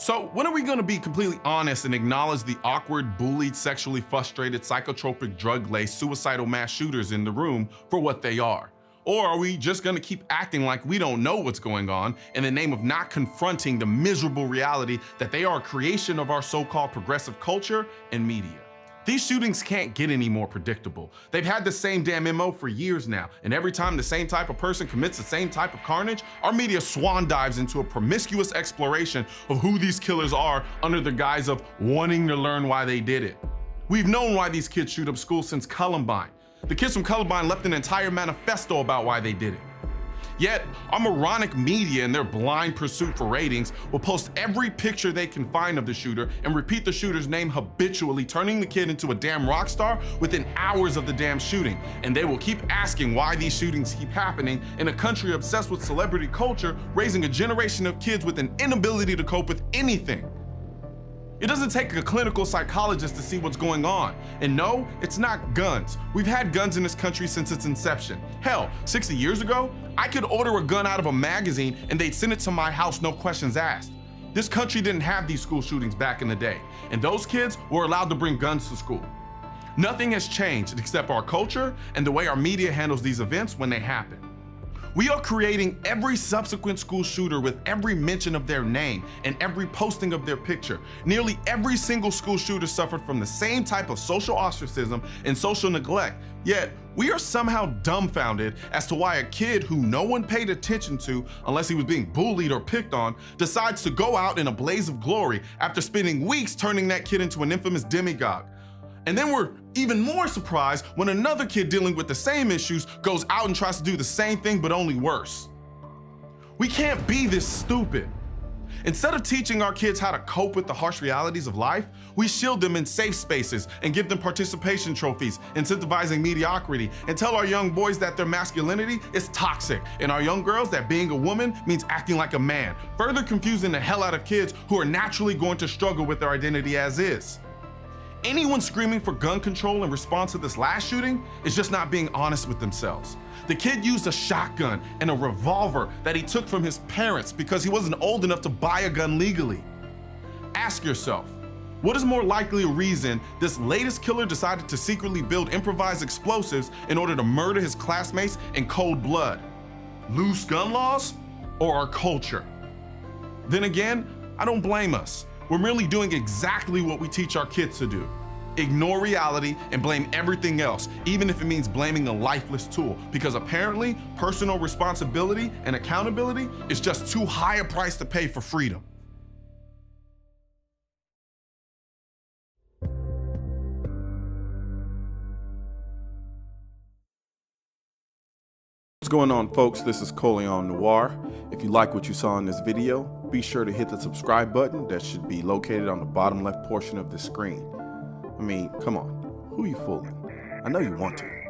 So when are we gonna be completely honest and acknowledge the awkward, bullied, sexually frustrated, psychotropic, drug-laced, suicidal mass shooters in the room for what they are? Or are we just gonna keep acting like we don't know what's going on in the name of not confronting the miserable reality that they are a creation of our so-called progressive culture and media? These shootings can't get any more predictable. They've had the same damn MO for years now, and every time the same type of person commits the same type of carnage, our media swan dives into a promiscuous exploration of who these killers are under the guise of wanting to learn why they did it. We've known why these kids shoot up schools since Columbine. The kids from Columbine left an entire manifesto about why they did it. Yet, our moronic media in their blind pursuit for ratings will post every picture they can find of the shooter and repeat the shooter's name habitually, turning the kid into a damn rock star within hours of the damn shooting. And they will keep asking why these shootings keep happening in a country obsessed with celebrity culture, raising a generation of kids with an inability to cope with anything. It doesn't take a clinical psychologist to see what's going on. And no, it's not guns. We've had guns in this country since its inception. Hell, 60 years ago, I could order a gun out of a magazine and they'd send it to my house, no questions asked. This country didn't have these school shootings back in the day, and those kids were allowed to bring guns to school. Nothing has changed except our culture and the way our media handles these events when they happen. We are creating every subsequent school shooter with every mention of their name and every posting of their picture. Nearly every single school shooter suffered from the same type of social ostracism and social neglect. Yet, we are somehow dumbfounded as to why a kid who no one paid attention to unless he was being bullied or picked on decides to go out in a blaze of glory after spending weeks turning that kid into an infamous demagogue. And then we're even more surprised when another kid dealing with the same issues goes out and tries to do the same thing, but only worse. We can't be this stupid. Instead of teaching our kids how to cope with the harsh realities of life, we shield them in safe spaces and give them participation trophies, incentivizing mediocrity, and tell our young boys that their masculinity is toxic, and our young girls that being a woman means acting like a man, further confusing the hell out of kids who are naturally going to struggle with their identity as is. Anyone screaming for gun control in response to this last shooting is just not being honest with themselves. The kid used a shotgun and a revolver that he took from his parents because he wasn't old enough to buy a gun legally. Ask yourself, what is more likely a reason this latest killer decided to secretly build improvised explosives in order to murder his classmates in cold blood? Loose gun laws or our culture? Then again, I don't blame us. We're merely doing exactly what we teach our kids to do. Ignore reality and blame everything else, even if it means blaming a lifeless tool, because apparently personal responsibility and accountability is just too high a price to pay for freedom. What's going on, folks? This is Colion Noir. If you like what you saw in this video, be sure to hit the subscribe button that should be located on the bottom left portion of the screen. I mean, come on, who are you fooling? I know you want to.